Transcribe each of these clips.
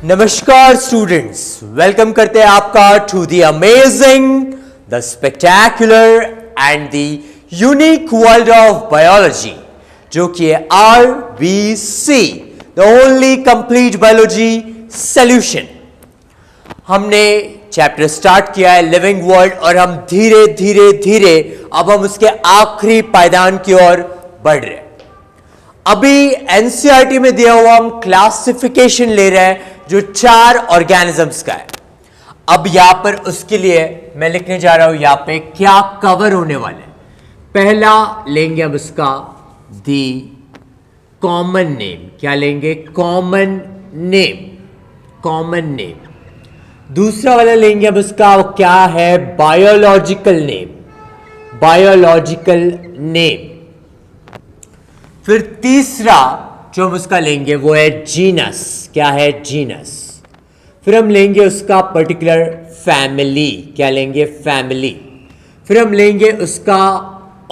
नमस्कार students, welcome करते हैं आपका to the amazing, the spectacular and the unique world of biology, जो कि है RBC, the only complete biology solution. हमने चैप्टर स्टार्ट किया है लिविंग वर्ल्ड और हम धीरे धीरे धीरे अब हम उसके आखिरी पायदान की ओर बढ़ रहे हैं। अभी एनसीईआरटी में दिया हुआ हम क्लासिफिकेशन ले रहे हैं जो 4 ऑर्गेनिजम्स का है। अब यहां पर उसके लिए मैं लिखने जा रहा हूं यहां पे क्या कवर होने वाला है। पहला लेंगे हम उसका दी कॉमन नेम। क्या लेंगे? Common name. Common name. दूसरा वाला लेंगे हम उसका क्या है? Biological name. Biological name. फिर तीसरा जो हम उसका लेंगे वो है जीनस। क्या है? जीनस। फिर हम लेंगे उसका पर्टिकुलर फैमिली। क्या लेंगे? फैमिली। फिर हम लेंगे उसका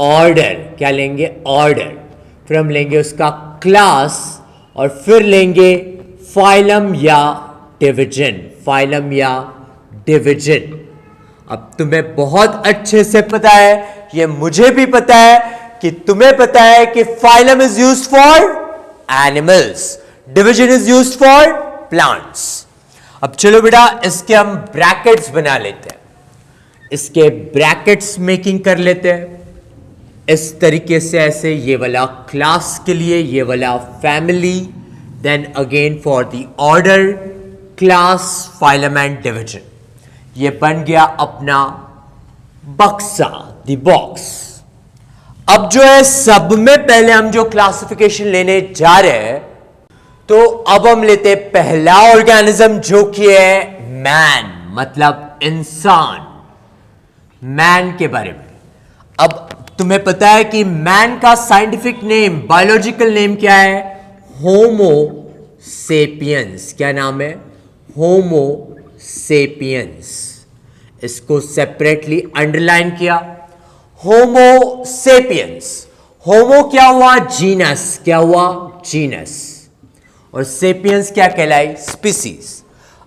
ऑर्डर। क्या लेंगे? ऑर्डर। फिर हम लेंगे उसका क्लास और फिर लेंगे फाइलम या डिवीजन। फाइलम या डिवीजन। अब तुम्हें बहुत अच्छे से पता है, ये मुझे भी पता है कि तुम्हें पता है कि phylum is used for animals, division is used for plants. अब चलो बेटा इसके हम ब्रैकेट्स बना लेते हैं। इसके ब्रैकेट्स मेकिंग कर लेते हैं इस तरीके से, ऐसे ये वाला क्लास के लिए, ये वाला family, then again for the order, class, phylum and division. ये बन गया अपना बक्सा, द बॉक्स। अब जो है सब में पहले हम जो क्लासिफिकेशन लेने जा रहे हैं, तो अब हम लेते हैं पहला ऑर्गेनिज्म जो कि है मैन, मतलब इंसान। मैन के बारे में अब तुम्हें पता है कि मैन का साइंटिफिक नेम, बायोलॉजिकल नेम क्या है? होमो सेपियंस। क्या नाम है? होमो सेपियंस। इसको सेपरेटली अंडरलाइन किया। होमो सेपियंस। होमो क्या हुआ? जीनस। क्या हुआ? जीनस। और सेपियंस क्या कहलाई? स्पीसीज।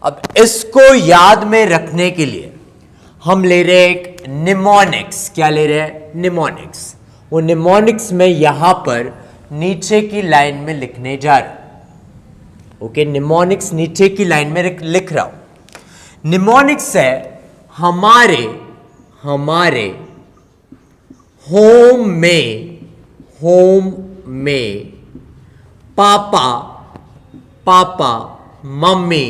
अब इसको याद में रखने के लिए हम ले रहे एक निमोनिक्स। क्या ले रहे हैं? निमोनिक्स। वो निमोनिक्स में यहां पर नीचे की लाइन में लिखने जा रहा हूं। ओके, निमोनिक्स नीचे की लाइन में लिख रहा हूं। निमोनिक्स है हमारे होम में पापा मम्मी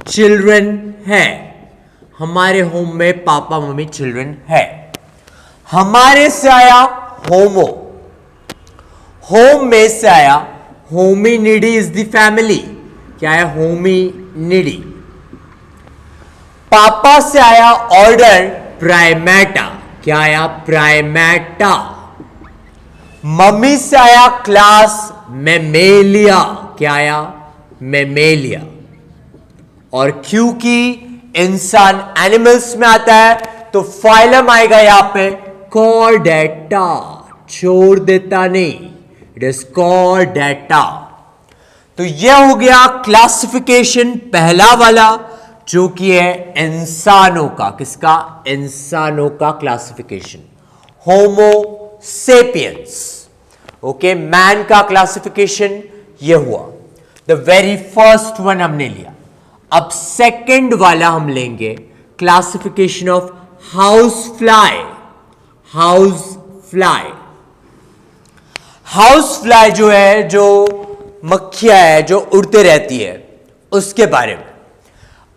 चिल्ड्रन है। हमारे होम में पापा मम्मी चिल्ड्रन है। हमारे से आया होमो। होम में से आया होमिनिडी इज द फैमिली। क्या है? होमिनिडी। पापा से आया ऑर्डर प्राइमेटा। क्या आया? प्राइमेटा। मम्मी से आया क्लास मेमेलिया। क्या आया? मेमेलिया। और क्योंकि इंसान एनिमल्स में आता है तो फाइलम आएगा यहां पे कॉर्डेटा। छोड़ देता नहीं, इट इज कॉर्डेटा। तो यह हो गया क्लासिफिकेशन पहला वाला, जो कि है इंसानों का। किसका? इंसानों का क्लासिफिकेशन, होमो सेपियंस। ओके, मैन का क्लासिफिकेशन ये हुआ। द वेरी फर्स्ट वन हमने लिया। अब सेकंड वाला हम लेंगे classification of house fly. House fly. House fly जो है, जो मक्खियां है जो उड़ते रहती है, उसके बारे में।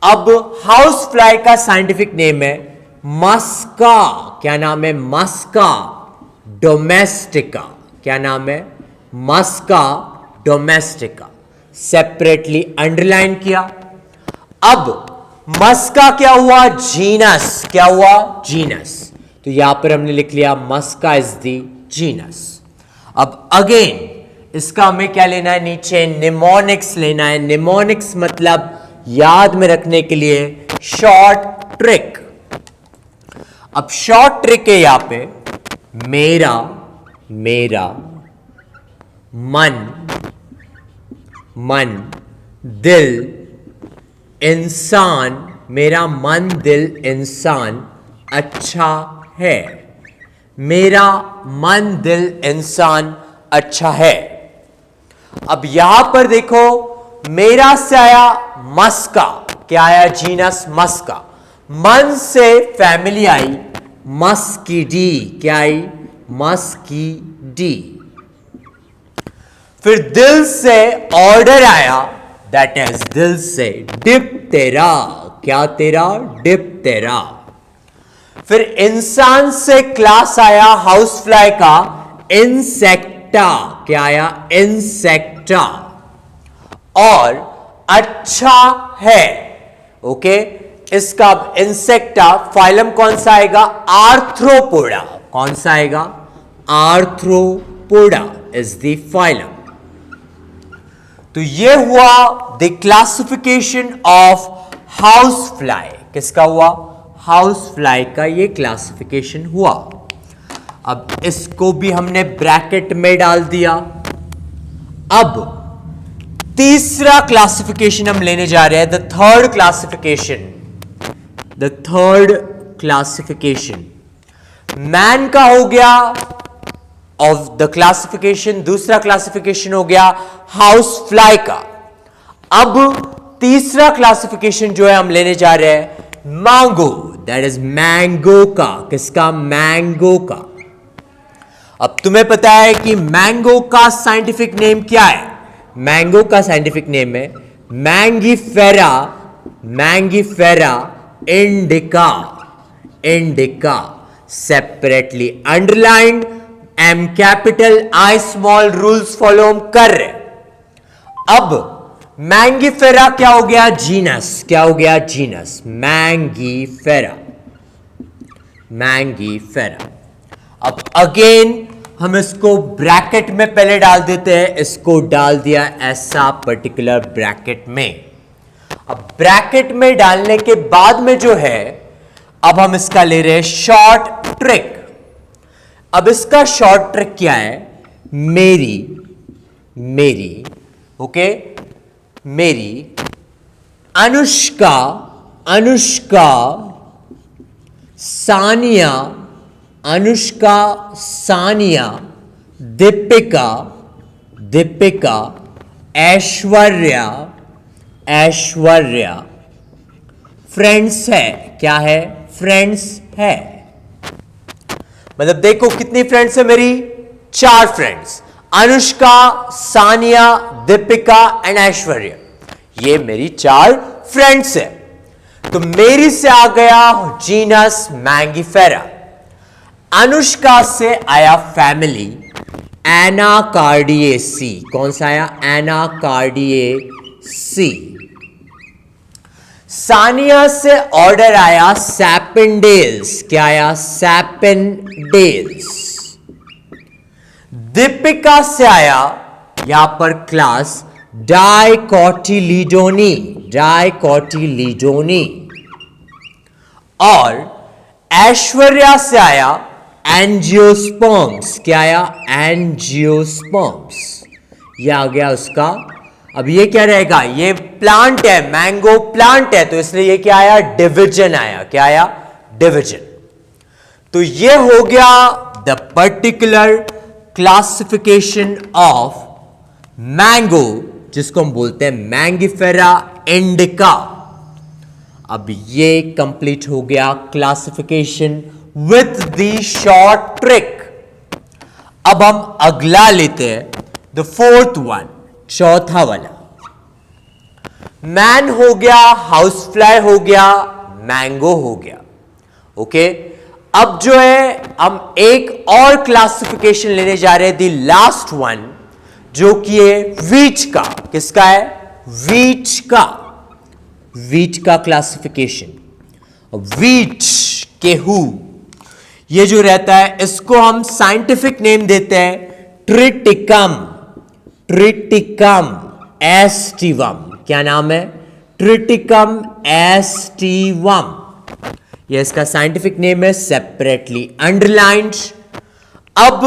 अब हाउस फ्लाई का साइंटिफिक नेम है मस्का। क्या नाम है? मस्का डोमेस्टिका। क्या नाम है? मस्का डोमेस्टिका। सेपरेटली अंडरलाइन किया। अब मस्का क्या हुआ? जीनस। क्या हुआ? जीनस। तो यहां पर हमने लिख लिया मस्का इज द जीनस। अब अगेन इसका हमें क्या लेना है? नीचे निमोनिक्स लेना है। निमोनिक्स मतलब याद में रखने के लिए शॉर्ट ट्रिक। अब शॉर्ट ट्रिक है यहां पे मेरा मन मन दिल इंसान, मेरा मन दिल इंसान अच्छा है। मेरा मन दिल इंसान अच्छा है। अब यहां पर देखो, मेरा से आया मस्का, क्या आया? जीनस मस्का। मन से फैमिली आई मस्कीडी, क्या आई? मस्कीडी। फिर दिल से ऑर्डर आया, दैट इज दिल से डिप्टेरा, क्या तेरा? डिप्टेरा। फिर इंसान से क्लास आया हाउस फ्लाई का इंसेक्टा, क्या आया? इंसेक्टा। और अच्छा है, ओके, इसका इंसेक्टा फाइलम कौन सा आएगा? आर्थ्रोपोडा। कौन सा आएगा? Arthropoda is the phylum. तो ये हुआ the classification of house fly. किसका हुआ? हाउस फ्लाई का ये क्लासिफिकेशन हुआ। अब इसको भी हमने ब्रैकेट में डाल दिया। अब तीसरा क्लासिफिकेशन हम लेने जा रहे हैं, the third classification. The third classification man का हो गया ऑफ द क्लासिफिकेशन। दूसरा क्लासिफिकेशन हो गया हाउस फ्लाई का। अब तीसरा क्लासिफिकेशन जो है हम लेने जा रहे हैं मैंगो, दैट इज मैंगो का। किसका? मैंगो का। अब तुम्हें पता है कि मैंगो का साइंटिफिक नेम क्या है? मैंगो का साइंटिफिक नेम है Mangifera, Mangifera indica, indica. Separately underlined, M capital I small rules follow हम कर रहे। अब मैंगीफेरा क्या हो गया? जीनस। क्या हो गया? जीनस। Mangifera, Mangifera. अब अगेन हम इसको ब्रैकेट में पहले डाल देते हैं। इसको डाल दिया ऐसा पर्टिकुलर ब्रैकेट में। अब ब्रैकेट में डालने के बाद में जो है, अब हम इसका ले रहे हैं शॉर्ट ट्रिक। अब इसका शॉर्ट ट्रिक क्या है? मेरी, मेरी, ओके, मेरी अनुष्का, अनुष्का सानिया, अनुष्का सानिया दीपिका, दीपिका ऐश्वर्या, ऐश्वर्या फ्रेंड्स है। क्या है? फ्रेंड्स है। मतलब देखो कितनी फ्रेंड्स है मेरी? 4 फ्रेंड्स, अनुष्का, सानिया, दीपिका एंड ऐश्वर्या। ये मेरी 4 फ्रेंड्स है। तो मेरी से आ गया जीनस मैंगीफेरा। अनुष्का से आया फैमिली एनाकार्डिएसी। कौन सा आया? एनाकार्डिएसी। सानिया से ऑर्डर आया सैपिनडेल्स। क्या आया? सैपिनडेल्स। दीपिका से आया यहां पर क्लास डाइकोटिलीडोनी, डाइकोटिलीडोनी। और ऐश्वर्या से आया एंजियोस्पर्म्स। क्या आया? एंजियोस्पर्म्स। ये आ गया उसका। अब ये क्या रहेगा? ये प्लांट है, मैंगो प्लांट है, तो इसलिए ये क्या आया? डिवीजन आया। क्या आया? डिवीजन। तो ये हो गया the particular classification of mango, जिसको हम बोलते हैं मैंगीफेरा इंडिका। अब ये कंप्लीट हो गया classification with the short trick. अब हम अगला लेते हैं, द फोर्थ वन, चौथा वाला। मैन हो गया, हाउस फ्लाई हो गया, मैंगो हो गया। ओके, अब जो है हम एक और क्लासिफिकेशन लेने जा रहे हैं, द लास्ट वन, जो कि है वीट का। किसका है? वीट का, वीट का क्लासिफिकेशन। वीट, गेहूं, ये जो रहता है इसको हम साइंटिफिक नेम देते हैं ट्रिटिकम, ट्रिटिकम एस्टिवम। क्या नाम है? Triticum aestivum. ये इसका साइंटिफिक नेम है, सेपरेटली अंडरलाइंड। अब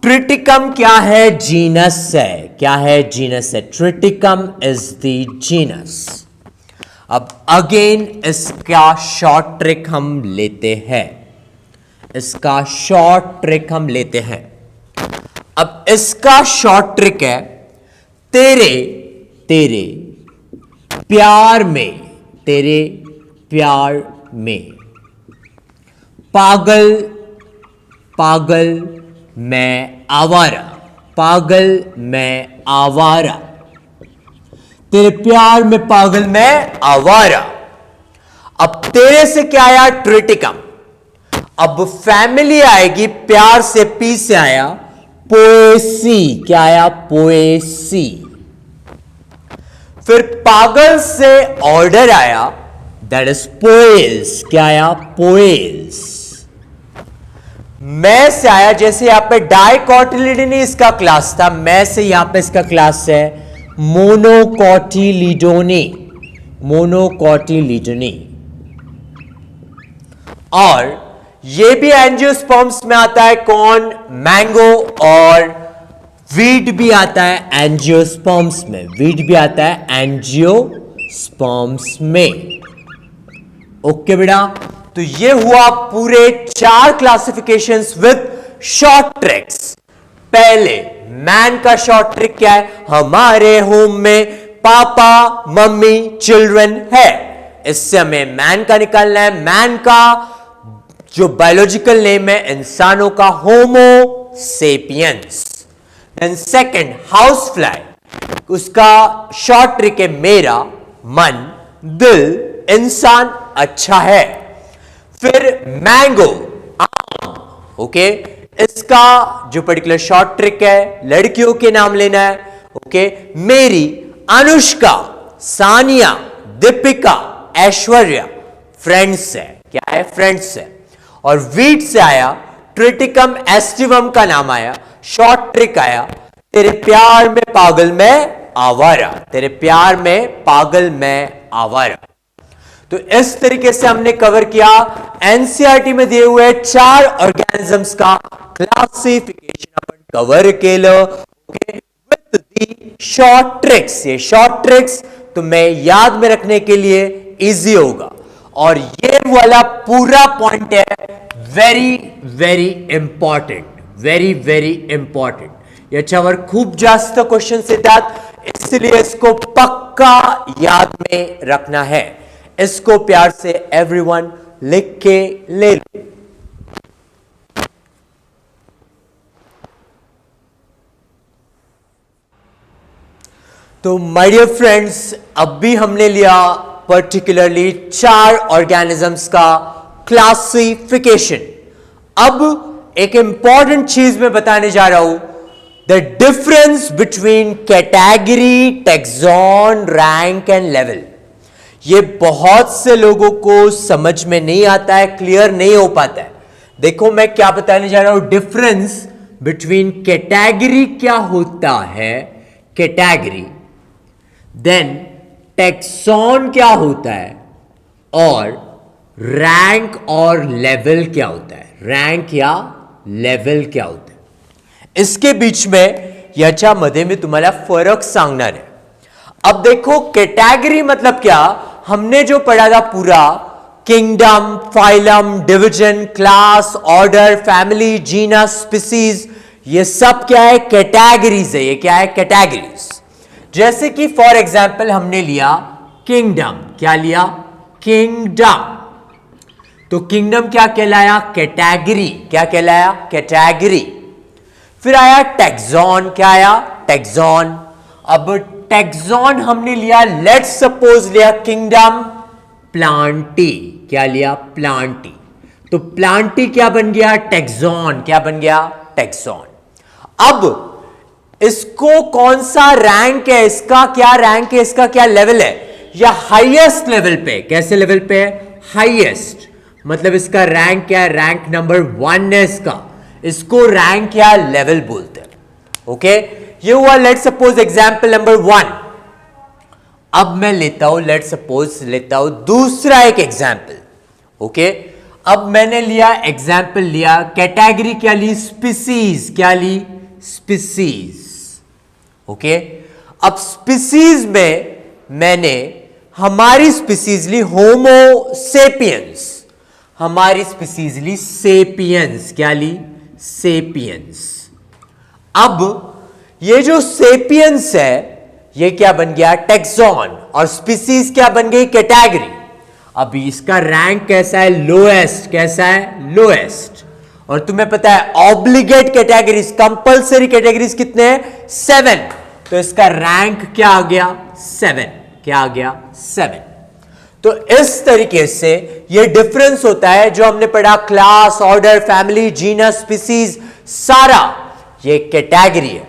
ट्रिटिकम क्या है? जीनस है। क्या है? जीनस है। Triticum is the genus. अब अगेन इसका शॉर्ट ट्रिक हम लेते हैं। इसका शॉर्ट ट्रिक हम लेते हैं। अब इसका शॉर्ट ट्रिक है, तेरे तेरे प्यार में, तेरे प्यार में, पागल पागल मैं आवारा, पागल मैं आवारा, तेरे प्यार में पागल मैं आवारा। अब तेरे से क्या आया? ट्रिटिकम। अब फैमिली आएगी, प्यार से पी से आया पोएसी। क्या आया? पोएसी। फिर पागल से ऑर्डर आया, दैट इज पोएल्स। क्या आया? पोएल्स। मैं से आया, जैसे यहां पे डाइकोटिलिडोनी इसका क्लास था, मैं से यहां पे इसका क्लास है मोनोकोटिलिडोनी, मोनोकोटिलिडोनी। और ये भी एंजियोस्पर्म्स में आता है। कौन? मैंगो। और वीट भी आता है एंजियोस्पर्म्स में, वीट भी आता है एंजियोस्पर्म्स में। ओके बेटा, तो ये हुआ पूरे 4 क्लासिफिकेशंस विद शॉर्ट ट्रिक्स। पहले मैन का शॉर्ट ट्रिक क्या है? हमारे होम में पापा मम्मी चिल्ड्रन है, इससे हमें मैन का निकालना है। मैन का जो बायोलॉजिकल नेम है इंसानों का, Homo sapiens. Then second house fly, उसका शॉर्ट ट्रिक है मेरा मन दिल इंसान अच्छा है। फिर मैंगो आम, ओके, इसका जो पर्टिकुलर शॉर्ट ट्रिक है लड़कियों के नाम लेना है। ओके, मेरी अनुष्का सानिया दीपिका ऐश्वर्या फ्रेंड्स है। क्या है? फ्रेंड्स है। और वीट से आया ट्रिटिकम एस्टिवम का नाम आया, शॉर्ट ट्रिक आया तेरे प्यार में पागल मैं आवारा, तेरे प्यार में पागल मैं आवारा। तो इस तरीके से हमने कवर किया एनसीईआरटी में दिए हुए 4 ऑर्गेनिजम्स का क्लासिफिकेशन अपन कवर केलं, okay, with the short tricks. ये शॉर्ट ट्रिक्स तुम्हें याद में रखने के लिए इजी होगा। और ये वाला पूरा पॉइंट है very very important, very very important. याच्यावर खूप जास्त क्वेश्चन्स येतात, इसलिए इसको पक्का याद में रखना है। इसको प्यार से एवरीवन लिख के ले लो। तो माय डियर फ्रेंड्स, अब भी हमने लिया पर्टिकुलरली 4 ऑर्गेनिजम्स का क्लासिफिकेशन। अब एक इंपॉर्टेंट चीज मैं बताने जा रहा हूं, the difference between category, taxon, rank and level. ये बहुत से लोगों को समझ में नहीं आता है, क्लियर नहीं हो पाता है। देखो मैं क्या बताने जा रहा हूं, डिफरेंस बिटवीन कैटेगरी क्या होता है, कैटेगरी, देन टैक्सॉन क्या होता है, और रैंक और लेवल क्या होता है, रैंक या लेवल क्या होता है। इसके बीच में याच्यामध्ये मी तुम्हाला फरक सांगणार है। अब देखो कैटेगरी मतलब क्या, हमने जो पढ़ा था पूरा kingdom, phylum, division, class, order, family, genus, species, ये सब क्या है, कैटेगरीज है। ये क्या है, कैटेगरीज। जैसे कि फॉर एग्जाम्पल हमने लिया किंगडम, क्या लिया, किंगडम, तो किंगडम क्या कहलाया, कैटेगरी, क्या कहलाया, कैटेगरी। फिर आया टैक्सॉन, क्या आया, टैक्सॉन। अब टैक्सॉन हमने लिया, लेट्स सपोज लिया किंगडम प्लांटी, क्या लिया, प्लांटी, तो प्लांटी क्या बन गया, टैक्सॉन, क्या बन गया, टैक्सॉन। अब इसको कौन सा रैंक है, इसका क्या रैंक है, इसका क्या लेवल है, या हाईएस्ट लेवल पे, कैसे लेवल पे है, हाईएस्ट, मतलब इसका रैंक क्या है, रैंक नंबर 1 है इसका, इसको रैंक या लेवल बोलते हैं। ओके, ये हुआ लेट सपोज एग्जाम्पल नंबर 1। अब मैं लेता हूं, लेट सपोज लेता हूं दूसरा एक एग्जाम्पल। ओके, अब मैंने लिया एग्जाम्पल लिया, कैटेगरी क्या ली, स्पीसीज, क्या ली, स्पीसीज। ओके, अब स्पीसीज में मैंने हमारी स्पीसीज ली होमो सेपियंस, हमारी स्पीसीज ली सेपियंस, क्या ली, सेपियंस। अब ये जो सेपियंस है ये क्या बन गया, टेक्सॉन, और स्पीसीज क्या बन गई, कैटेगरी। अभी इसका रैंक कैसा है, लोएस्ट, कैसा है, लोएस्ट। और तुम्हें पता है ऑब्लिगेट कैटेगरीज, कंपल्सरी कैटेगरीज कितने हैं, 7, तो इसका रैंक क्या आ गया, 7, क्या आ गया, 7। तो इस तरीके से ये डिफरेंस होता है जो हमने पढ़ा, class, order, family, genus, species, सारा ये कैटेगरी है।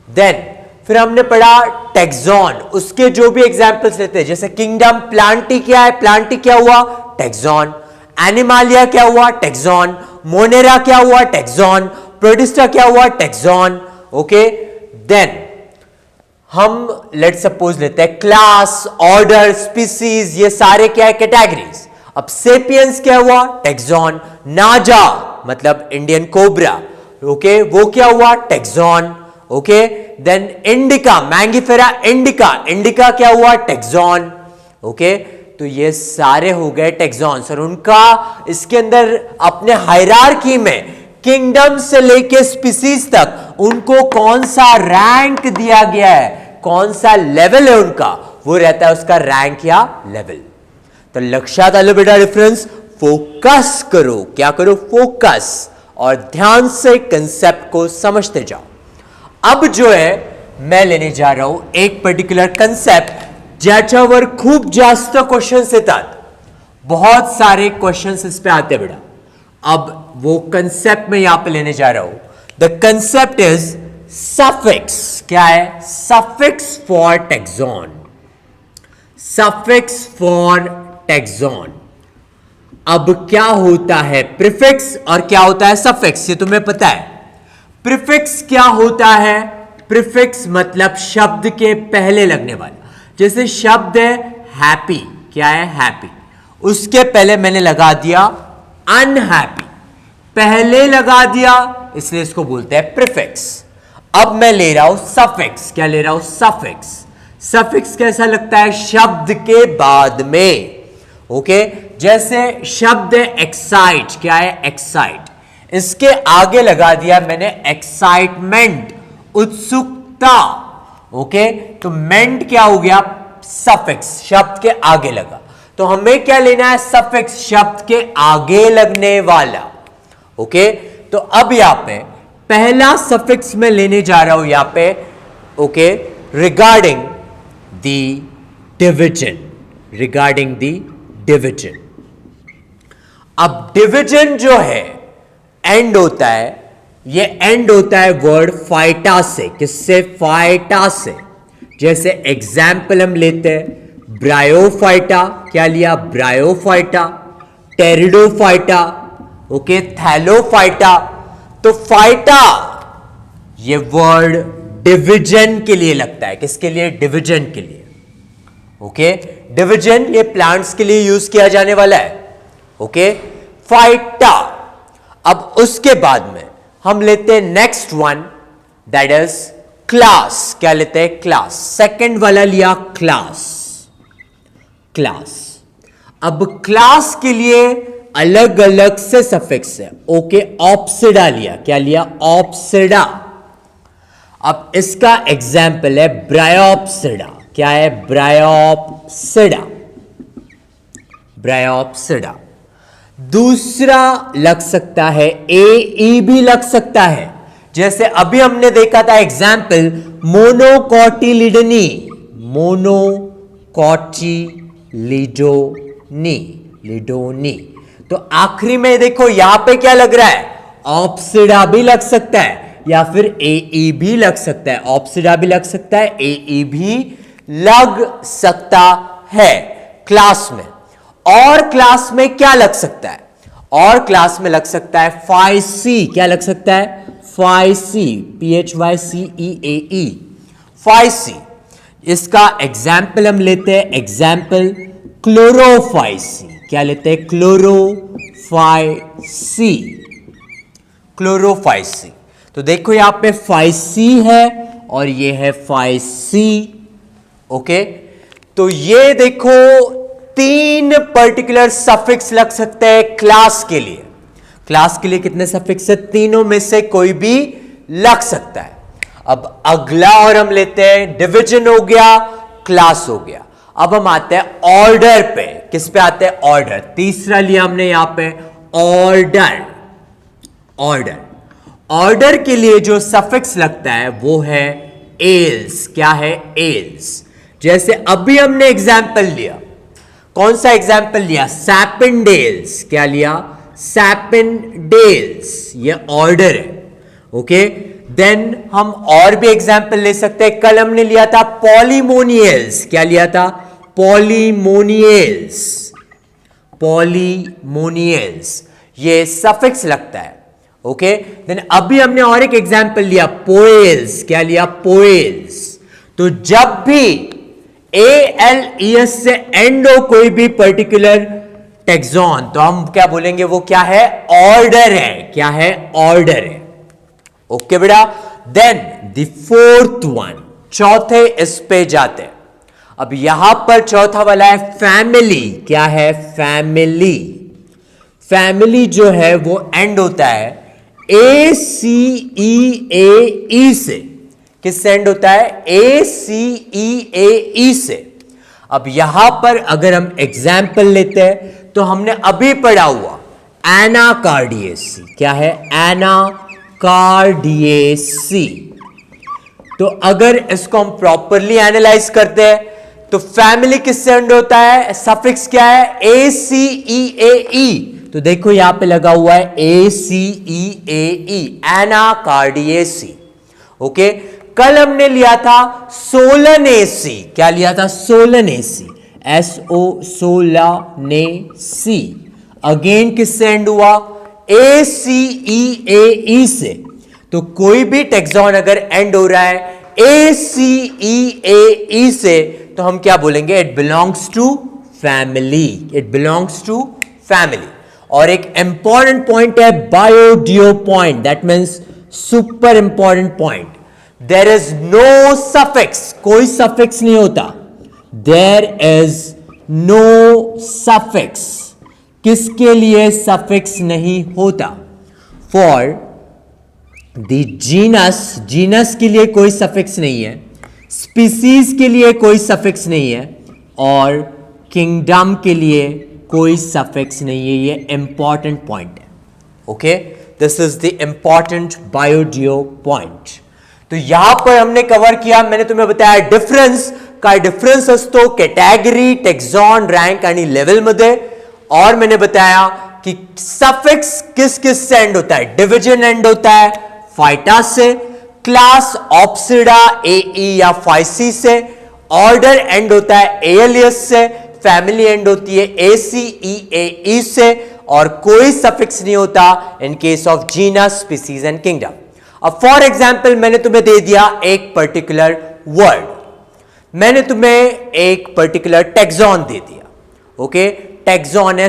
देन फिर हमने पढ़ा टैक्सॉन, उसके जो भी एग्जाम्पल्स लेते हैं, जैसे किंगडम, प्लांटी क्या है, प्लांटी क्या हुआ, टैक्सॉन। एनिमालिया क्या हुआ, टैक्सॉन। मोनेरा क्या हुआ, टैक्सॉन। प्रोटिस्टा क्या हुआ, टैक्सॉन। ओके, देन हम लेट सपोज लेते हैं क्लास, ऑर्डर, स्पीसीज, ये सारे क्या है, कैटेगरीज। अब सेपियंस क्या हुआ, टैक्सॉन। नाजा मतलब इंडियन कोबरा, ओके, वो क्या हुआ, taxon. Okay, then indica, Mangifera indica, indica क्या हुआ, टैक्सॉन। ओके, तो ये सारे हो गए टैक्सॉन्स, और उनका इसके अंदर अपने हायरार्की में किंगडम से लेके स्पीसीज तक उनको कौन सा रैंक दिया गया है, कौन सा लेवल है उनका, वो रहता है उसका रैंक या लेवल। तो लक्षात आलो बेटा डिफरेंस, फोकस करो, क्या करो, फोकस, और ध्यान से कंसेप्ट को समझते जाओ। अब जो है मैं लेने जा रहा हूं एक पर्टिक्युलर कंसेप्ट ज्याच्यावर खूप जास्त क्वेश्चंस येतात, बहुत सारे क्वेश्चंस इस पे आते बेटा। अब वो कंसेप्ट में यहां पे लेने जा रहा हूं, द कंसेप्ट इज सफिक्स, क्या है, suffix for taxon, suffix for taxon. अब क्या होता है प्रीफिक्स और क्या होता है सफिक्स, ये तुम्हें पता है। प्रीफिक्स क्या होता है, प्रीफिक्स मतलब शब्द के पहले लगने वाला, जैसे शब्द है हैप्पी, क्या है, हैप्पी, उसके पहले मैंने लगा दिया अनहैप्पी, पहले लगा दिया, इसलिए इसको बोलते हैं प्रीफिक्स। अब मैं ले रहा हूं सफिक्स, क्या ले रहा हूं, सफिक्स। सफिक्स कैसा लगता है, शब्द के बाद में, ओके, जैसे शब्द है एक्साइट, क्या है, एक्साइट, इसके आगे लगा दिया मैंने एक्साइटमेंट, उत्सुकता। ओके, तो मेंट क्या हो गया, सफिक्स, शब्द के आगे लगा। तो हमें क्या लेना है, सफिक्स, शब्द के आगे लगने वाला। ओके, तो अब यहां पे पहला सफिक्स में लेने जा रहा हूं यहां पे, okay, regarding the division, regarding the division. अब डिवीजन जो है एंड होता है, ये एंड होता है वर्ड फाइटा से, किससे, फाइटा से। जैसे एग्जाम्पल हम लेते हैं ब्रायोफाइटा, क्या लिया, ब्रायोफाइटा, टेरिडोफाइटा, ओके, थैलोफाइटा। तो फाइटा ये वर्ड डिवीजन के लिए लगता है, किसके लिए, डिवीजन के लिए। ओके, डिवीजन ये प्लांट्स के लिए यूज किया जाने वाला है। Okay, phyta. अब उसके बाद में हम लेते हैं next one, that is class, क्या लेते हैं, क्लास। सेकंड वाला लिया क्लास, क्लास। अब क्लास के लिए अलग अलग से सफिक्स है। ओके, ऑप्सिडा लिया, क्या लिया, ऑप्सिडा। अब इसका एग्जाम्पल है ब्रायोप्सिडा, क्या है, ब्रायोप्सिडा, ब्रायोप्सिडा। दूसरा लग सकता है ए भी लग सकता है, जैसे अभी हमने देखा था एग्जाम्पल मोनोकोटिलिडनी, मोनोकोटिलिडोनी, लिडोनी। तो आखिरी में देखो यहां पे क्या लग रहा है, ऑप्सिडा भी लग सकता है या फिर ए भी लग सकता है, ऑप्सिडा भी लग सकता है, ए भी लग सकता है क्लास में। और क्लास में क्या लग सकता है, और क्लास में लग सकता है फाइसी, क्या लग सकता है, फाइसी, PHYCEAE, फाइसी। इसका एग्जाम्पल हम लेते हैं, एग्जाम्पल क्लोरोफाइसी, क्या लेते हैं, क्लोरोफाइसी। Chlorophyceae, Chlorophyceae. तो देखो यहां पे फाइसी है और ये है फाइसी। ओके, तो ये देखो तीन पर्टिकुलर सफिक्स लग सकते हैं क्लास के लिए। क्लास के लिए कितने सफिक्स है? तीनों में से कोई भी लग सकता है। अब अगला और हम लेते हैं, डिवीजन हो गया, क्लास हो गया। अब हम आते हैं ऑर्डर पे। किस पे आते हैं? ऑर्डर। तीसरा लिया हमने यहां पे ऑर्डर। ऑर्डर, ऑर्डर के लिए जो सफिक्स लगता है वो है एल्स। क्या है? एल्स। जैसे अभी हमने एग्जाम्पल लिया, कौन सा एग्जाम्पल लिया? सैपिनडेल्स। क्या लिया? सैपिनडेल्स। ये ऑर्डर है। ओके, देन हम और भी एग्जाम्पल ले सकते हैं। कल हमने लिया था पॉलीमोनियल्स। क्या लिया था? पॉलीमोनियल्स। पॉलीमोनियल्स, ये सफिक्स लगता है। ओके, देन अभी हमने और एक एग्जाम्पल लिया पोएल्स। क्या लिया? पोएल्स। तो जब भी ALES से एंड हो कोई भी पर्टिकुलर टेक्सॉन, तो हम क्या बोलेंगे? वो क्या है? ऑर्डर है। क्या है? ऑर्डर है। ओके बेटा, देन द फोर्थ वन, चौथे इस पे जाते हैं। अब यहां पर चौथा वाला है फैमिली। क्या है? फैमिली। फैमिली जो है वो एंड होता है ACEAE से। किससे एंड होता है? ACEAE से। अब यहां पर अगर हम एग्जाम्पल लेते हैं तो हमने अभी पढ़ा हुआ एनाकार्डियेसी। क्या है? एनाकार्डियेसी। तो अगर इसको हम प्रॉपरली एनालाइज करते हैं तो फैमिली किससे एंड होता है? सफिक्स क्या है? ACEAE। तो देखो यहां पे लगा हुआ है ACEAE, एनाकार्डियेसी। ओके, कल हमने लिया था सोलनेसी। क्या लिया था? सोलनेसी। सोलनेसी। अगेन किससे एंड हुआ? ACEAE से। तो कोई भी टेक्सॉन अगर एंड हो रहा है ACEAE से तो हम क्या बोलेंगे? It belongs to family. It belongs to family. और एक इंपॉर्टेंट पॉइंट है बायोडियो point, that means super important point. There is no suffix, कोई सफिक्स नहीं होता। There is no suffix. किसके लिए सफिक्स नहीं होता? फॉर द जीनस, जीनस के लिए कोई सफिक्स नहीं है, स्पीसीज के लिए कोई सफिक्स नहीं है, और किंगडम के लिए कोई सफिक्स नहीं है। ये इंपॉर्टेंट पॉइंट है। Okay, this is the important बायोडियो पॉइंट। तो यहां पर हमने कवर किया, मैंने तुम्हें बताया डिफरेंस काय डिफरेंस असतो कैटेगरी, टेक्सॉन, रैंक आणि लेवल मध्ये, और मैंने बताया कि सफिक्स किस किस से एंड होता है? डिवीजन एंड होता है फाइटा से, क्लास ऑप्सिडा AE या फाइसी से, ऑर्डर एंड होता है एलियस से, फैमिली एंड होती है ACEAE से, और कोई सफिक्स नहीं होता in case of genus, species and kingdom. अब फॉर एग्जाम्पल मैंने तुम्हें दे दिया एक पर्टिकुलर वर्ड, मैंने तुम्हें एक पर्टिकुलर टेक्सॉन दे दिया। ओके, टेक्सॉन है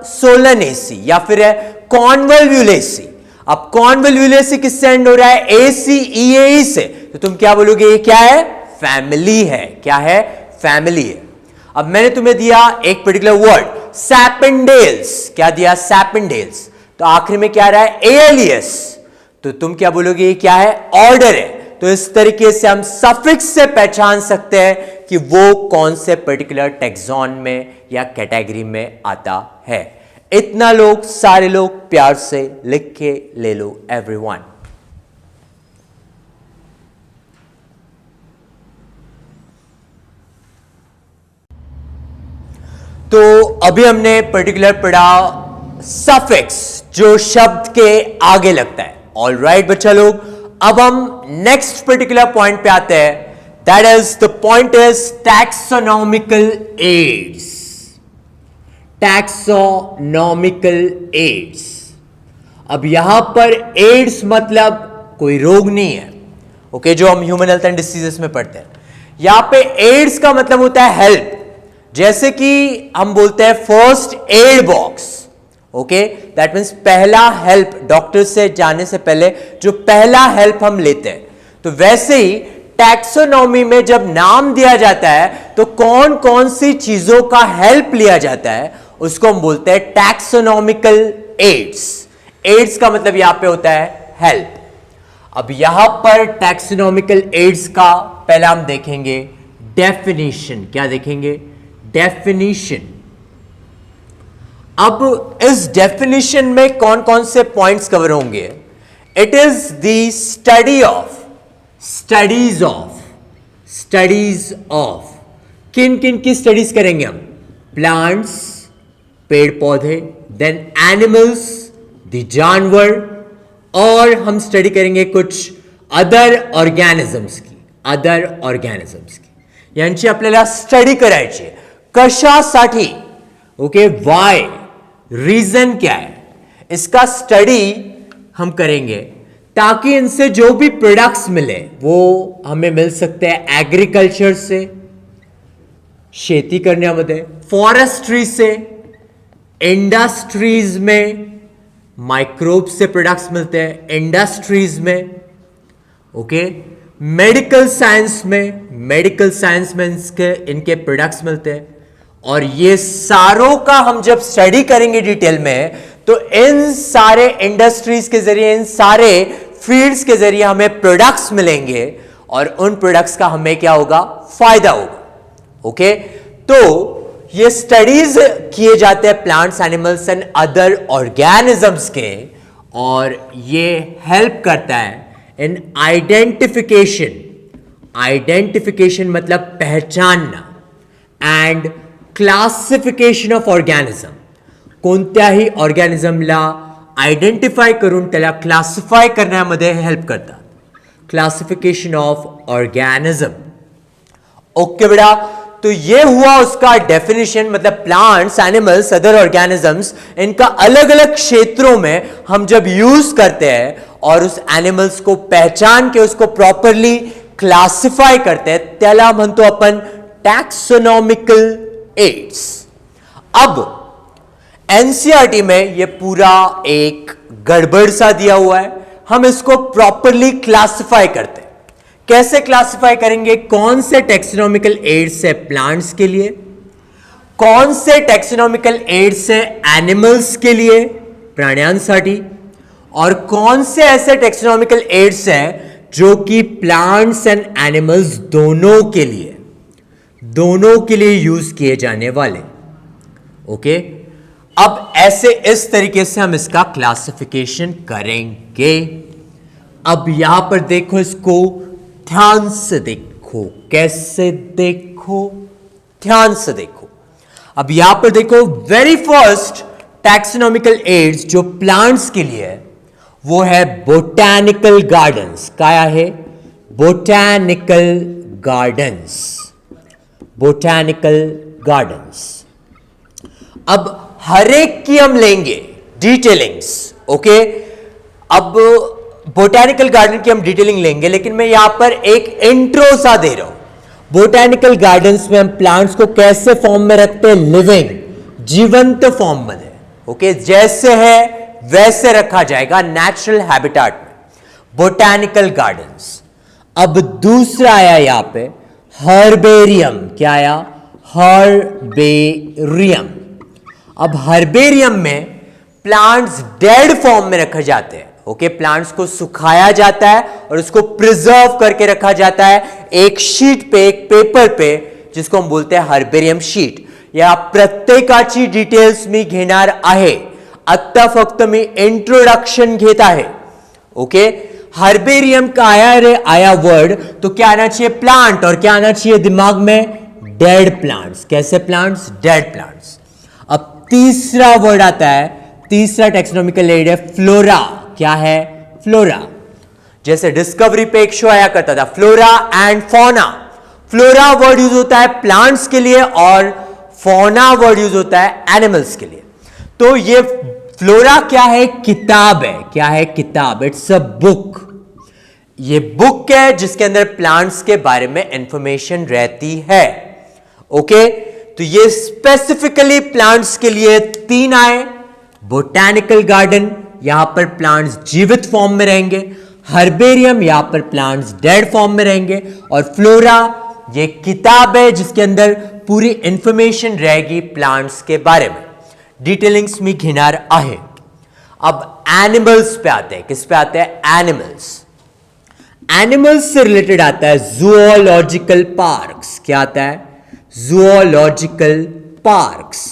सोलनेसी या फिर है कॉन्वल्व्यूलेसी। अब कॉन्वल्व्यूलेसी किससे एंड हो रहा है? ACEAE से। तो तुम क्या बोलोगे? ये क्या है? फैमिली है। क्या है? फैमिली है। अब मैंने तुम्हें दिया एक पर्टिकुलर वर्ड सैपिनडेल्स। क्या दिया? सैपिनडेल्स। तो आखिर में क्या रहा है? एलियस। तो तुम क्या बोलोगे? ये क्या है? ऑर्डर है। तो इस तरीके से हम सफिक्स से पहचान सकते हैं कि वो कौन से पर्टिकुलर टेक्सॉन में या कैटेगरी में आता है। इतना लोग, सारे लोग प्यार से लिख के ले लो एवरीवन। तो अभी हमने पर्टिकुलर पढ़ा सफिक्स जो शब्द के आगे लगता है। ऑल राइट बच्चा लोग, अब हम नेक्स्ट पर्टिकुलर पॉइंट पे आते हैं, that is the point is taxonomical aids. Taxonomical aids. अब यहां पर एड्स मतलब कोई रोग नहीं है, ओके, जो हम ह्यूमन हेल्थ एंड डिसीजेस में पढ़ते हैं। यहां पे एड्स का मतलब होता है हेल्प। जैसे कि हम बोलते हैं first aid box, okay, that means पहला हेल्प, डॉक्टर से जाने से पहले जो पहला हेल्प हम लेते हैं। तो वैसे ही टैक्सोनॉमी में जब नाम दिया जाता है तो कौन कौन सी चीजों का हेल्प लिया जाता है उसको हम बोलते हैं टैक्सोनॉमिकल एड्स। एड्स का मतलब यहां पे होता है हेल्प। अब यहां पर टैक्सोनॉमिकल एड्स का पहला हम देखेंगे डेफिनेशन। क्या देखेंगे? डेफिनेशन। अब इस डेफिनेशन में कौन कौन से पॉइंट्स कवर होंगे? It is the study of, studies of kin किन की स्टडीज करेंगे हम? प्लांट्स, पेड़ पौधे, देन एनिमल्स, द जानवर, और हम स्टडी करेंगे कुछ अदर ऑर्गॅनिझम्स की, यांची आपल्याला स्टडी करायची आहे। कशासाठी? ओके, वाय, रीजन क्या है, इसका स्टडी हम करेंगे ताकि इनसे जो भी प्रोडक्ट्स मिले वो हमें मिल सकते हैं एग्रीकल्चर से, शेती करण्यामध्ये, फॉरेस्ट्री से, इंडस्ट्रीज में, माइक्रोब्स से प्रोडक्ट्स मिलते हैं इंडस्ट्रीज में, ओके, मेडिकल साइंस में इनके प्रोडक्ट्स मिलते हैं। और ये सारों का हम जब स्टडी करेंगे डिटेल में तो इन सारे इंडस्ट्रीज के जरिए, इन सारे फील्ड्स के जरिए हमें प्रोडक्ट्स मिलेंगे और उन प्रोडक्ट्स का हमें क्या होगा? फायदा होगा। ओके, तो ये स्टडीज किए जाते हैं plants, animals and other organisms के, और ये हेल्प करता है इन आइडेंटिफिकेशन मतलब पहचानना, एंड क्लासिफिकेशन ऑफ ऑर्गॅनिझम, कोणत्याही ऑर्गॅनिझमला आयडेंटिफाय करून त्याला क्लासिफाय करण्यामध्ये हेल्प करतात। Classification of organism. ओके बेटा, तो ये हुआ उसका डेफिनेशन, मतलब प्लांट्स, एनिमल्स, अदर ऑर्गेनिजम्स, इनका अलग अलग क्षेत्रों में हम जब यूज करते हैं और उस एनिमल्स को पहचान के उसको प्रॉपरली क्लासिफाई करते हैं, त्याला म्हणतो आपण टैक्सोनॉमिकल एड्स। अब एनसीईआरटी में ये पूरा एक गड़बड़ सा दिया हुआ है, हम इसको प्रॉपरली क्लासिफाई करते हैं। कैसे क्लासिफाई करेंगे? कौन से टैक्सोनॉमिकल एड्स है प्लांट्स के लिए, कौन से टैक्सोनॉमिकल एड्स है एनिमल्स के लिए, प्राण्यांसाठी, और कौन से ऐसे टैक्सोनॉमिकल एड्स हैं जो कि प्लांट्स एंड एनिमल्स दोनों के लिए यूज किए जाने वाले। ओके, अब ऐसे इस तरीके से हम इसका क्लासिफिकेशन करेंगे। अब यहां पर देखो, इसको ध्यान से देखो। कैसे देखो? ध्यान से देखो। अब यहां पर देखो, वेरी फर्स्ट टैक्सोनॉमिकल एड्स जो प्लांट्स के लिए है वो है बोटैनिकल गार्डन्स। क्या है? Botanical gardens. अब हर एक की हम लेंगे डिटेलिंग्स। ओके, अब बोटैनिकल गार्डन की हम डिटेलिंग लेंगे, लेकिन मैं यहां पर एक इंट्रो सा दे रहा हूं। बोटैनिकल गार्डन्स में हम प्लांट्स को कैसे फॉर्म में रखते हैं? लिविंग, जीवंत फॉर्म में। ओके, जैसे है वैसे रखा जाएगा नेचुरल हैबिटेट में, बोटैनिकल गार्डन्स। अब दूसरा आया यहां पे हर्बेरियम। क्या आया? हर्बेरियम। अब हर्बेरियम में प्लांट्स डेड फॉर्म में रखे जाते हैं। ओके, प्लांट्स को सुखाया जाता है और उसको प्रिजर्व करके रखा जाता है एक शीट पे, एक पेपर पे, जिसको हम बोलते हैं हर्बेरियम शीट। या प्रत्येकाची डिटेल्स मी घेणार आहे, आत्ता फक्त मी इंट्रोडक्शन घेत आहे। ओके, हर्बेरियम का आया वर्ड, तो क्या आना चाहिए? प्लांट, और क्या आना चाहिए दिमाग में? Dead plants. कैसे प्लांट्स? Dead plants. अब तीसरा वर्ड आता है, तीसरा टैक्सोनॉमिकल एड है फ्लोरा। क्या है? फ्लोरा। जैसे डिस्कवरी पे एक शो आया करता था, flora and fauna. Flora word use होता है प्लांट्स के लिए और फौना वर्ड यूज होता है एनिमल्स के लिए। तो ये फ्लोरा क्या है? किताब है। क्या है? किताब। It's a book. ये बुक है जिसके अंदर प्लांट्स के बारे में इंफॉर्मेशन रहती है। ओके, तो ये स्पेसिफिकली प्लांट्स के लिए तीन आए, बोटैनिकल गार्डन, यहां पर प्लांट्स जीवित फॉर्म में रहेंगे। हर्बेरियम, यहां पर प्लांट्स डेड फॉर्म में रहेंगे। और फ्लोरा ये किताब है जिसके अंदर पूरी इंफॉर्मेशन रहेगी प्लांट्स के बारे में। डिटेलिंग्स में घेणार आहे। अब एनिमल्स पे आते हैं। किस पे आते हैं? एनिमल्स। एनिमल्स से रिलेटेड आता है जूलॉजिकल पार्क्स। क्या आता है? Zoological parks.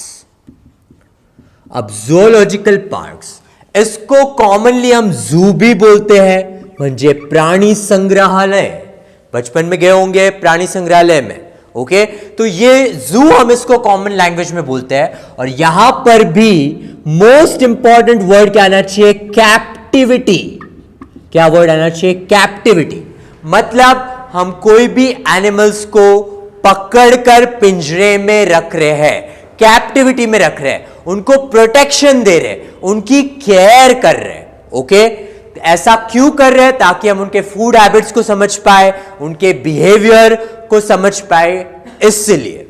अब जूलॉजिकल पार्क्स, इसको कॉमनली हम जू भी बोलते हैं, म्हणजे प्राणी संग्रहालय। बचपन में गए होंगे प्राणी संग्रहालय में, ओके। तो ये जू हम इसको कॉमन लैंग्वेज में बोलते हैं। और यहां पर भी मोस्ट इंपॉर्टेंट वर्ड क्या आना चाहिए? कैप्टिविटी। क्या वर्ड आना चाहिए? कैप्टिविटी। मतलब हम कोई भी एनिमल्स को पकड़कर पिंजरे में रख रहे हैं, कैप्टिविटी में रख रहे हैं, उनको प्रोटेक्शन दे रहे हैं, उनकी केयर कर रहे हैं, ओके। ऐसा क्यों कर रहे हैं? ताकि हम उनके फूड हैबिट्स को समझ पाए, उनके बिहेवियर को समझ पाए, इसलिए।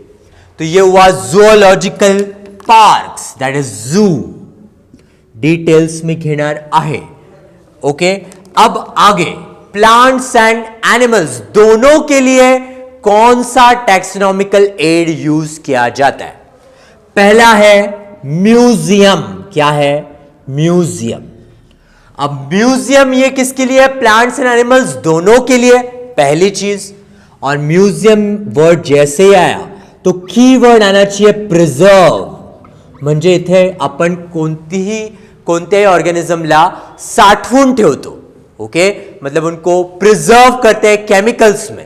तो ये हुआ जूलॉजिकल पार्क्स, दैट इज जू। डिटेल्स में घेणार आहे, ओके। अब आगे प्लांट्स एंड एनिमल्स दोनों के लिए कौन सा टैक्सोनॉमिकल एड यूज किया जाता है? पहला है म्यूजियम। क्या है? म्यूजियम। अब म्यूजियम ये किसके लिए? प्लांट्स एंड एनिमल्स दोनों के लिए, पहली चीज। और म्यूजियम वर्ड जैसे ही आया तो की वर्ड आना चाहिए प्रिझर्व। म्हणजे इथे आपण कोणत्याही ऑर्गॅनिझमला साठवून ठेवतो, ओके। मतलब उनको प्रिजर्व करते हैं केमिकल्स में।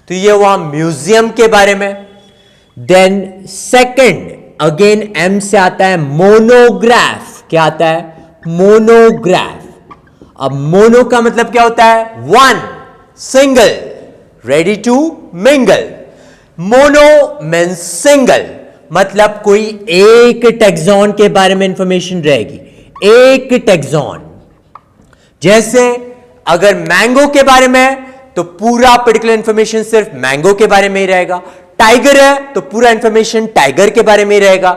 तो ये हुआ म्यूजियम के बारे में। देन सेकंड, अगेन एम से आता है मोनोग्राफ। क्या आता है? मोनोग्राफ। अब मोनो का मतलब क्या होता है? One, single, ready to mingle. Mono means single, मतलब कोई एक टैक्सॉन के बारे में इंफॉर्मेशन रहेगी, एक टैक्सॉन। जैसे अगर मैंगो के बारे में तो पूरा पर्टिकुलर इंफॉर्मेशन सिर्फ मैंगो के बारे में ही रहेगा। टाइगर है तो पूरा इंफॉर्मेशन टाइगर के बारे में ही रहेगा।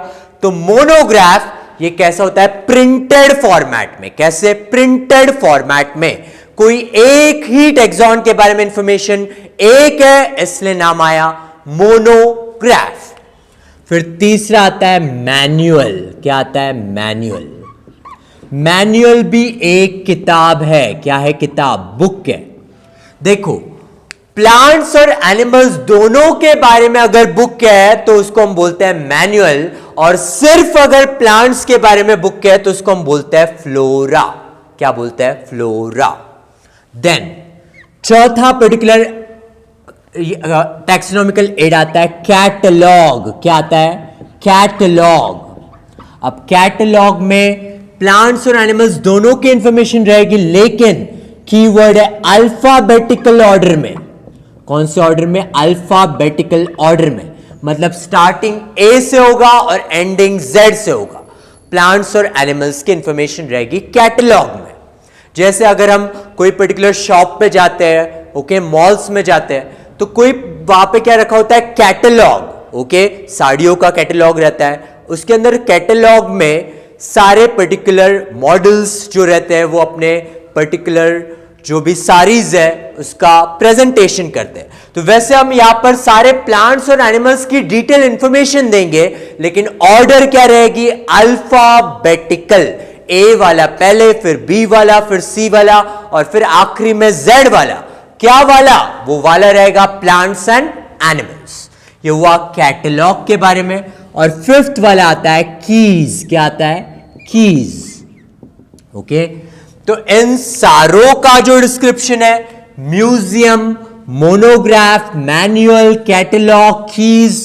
तो मोनोग्राफ ये कैसा होता है? प्रिंटेड फॉर्मेट में। कैसे? प्रिंटेड फॉर्मेट में। कोई एक ही टैक्सॉन के बारे में इंफॉर्मेशन एक है, इसलिए नाम आया मोनोग्राफ। फिर तीसरा आता है मैन्युअल। क्या आता है? मैन्युअल। मैन्युअल भी एक किताब है। क्या है? किताब, बुक है। देखो, प्लांट्स और एनिमल्स दोनों के बारे में अगर बुक है तो उसको हम बोलते हैं मैन्युअल, और सिर्फ अगर प्लांट्स के बारे में बुक है तो उसको हम बोलते हैं फ्लोरा। क्या बोलते हैं? फ्लोरा। देन चौथा पर्टिकुलर टैक्सोनॉमिकल एड आता है कैटलॉग। क्या आता है? कैटलॉग। अब कैटलॉग में प्लांट्स और एनिमल्स दोनों की इंफॉर्मेशन रहेगी, लेकिन कीवर्ड है अल्फाबेटिकल ऑर्डर में। कौन से ऑर्डर में? अल्फाबेटिकल ऑर्डर में। मतलब स्टार्टिंग ए से होगा और एंडिंग जेड से होगा। प्लांट्स और एनिमल्स की इंफॉर्मेशन रहेगी कैटलॉग में। जैसे अगर हम कोई पर्टिकुलर शॉप पे जाते हैं, ओके, मॉल्स में जाते हैं, तो कोई वहां पे क्या रखा होता है? Catalogue, okay. साड़ियों का कैटलॉग रहता है, उसके अंदर कैटलॉग में सारे पर्टिकुलर मॉडल्स जो रहते हैं वो अपने पर्टिकुलर जो भी साड़ीज है उसका प्रेजेंटेशन करते हैं। तो वैसे हम यहां पर सारे प्लांट्स और एनिमल्स की डिटेल इंफॉर्मेशन देंगे, लेकिन ऑर्डर क्या रहेगी? अल्फाबेटिकल। ए वाला पहले, फिर बी वाला, फिर सी वाला, और फिर आखिरी में जेड वाला। क्या वाला? वो वाला रहेगा प्लांट्स एंड एनिमल्स। ये हुआ कैटलॉग के बारे में। और फिफ्थ वाला आता है कीज। क्या आता है? Keys, okay. तो इन सारों का जो डिस्क्रिप्शन है, museum, monograph, manual, catalogue, keys,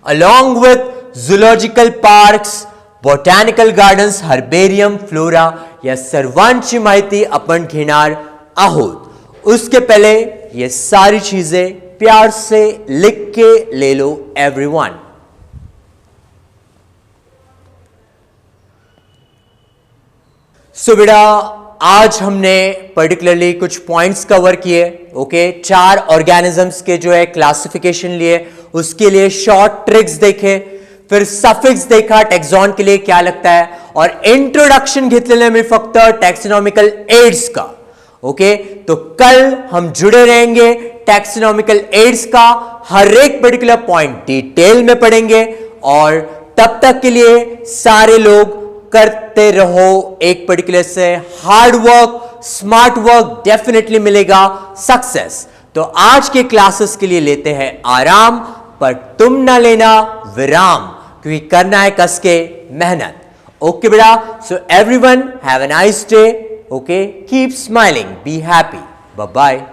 along with zoological parks, botanical gardens, herbarium, flora, या सर्वांची माहिती आपण घेणार आहोत। उसके पहले ये सारी चीजें प्यार से लिख के ले लो एवरीवन। सो बेटा, आज हमने पर्टिकुलरली कुछ पॉइंट्स कवर किए, ओके। 4 ऑर्गेनिजम्स के जो है क्लासिफिकेशन लिए, उसके लिए शॉर्ट ट्रिक्स देखे, फिर सफिक्स देखा टैक्सॉन के लिए क्या लगता है, और इंट्रोडक्शन घेतलेलं मी फक्त टॅक्सोनॉमिकल एड्स का. ओके, तो कल हम जुड़े रहेंगे. टैक्सोनॉमिकल एड्स का हर एक पर्टिकुलर पॉइंट डिटेल में पढ़ेंगे और तब तक के लिए सारे लोग करते रहो एक पर्टिकुलर से hard work, smart work, definitely मिलेगा सक्सेस. तो आज के क्लासेस के लिए लेते हैं आराम, पर तुम ना लेना विराम, क्योंकि करना है कस के मेहनत. ओके बेटा, so everyone have a nice day. Okay, keep smiling, be happy, bye bye.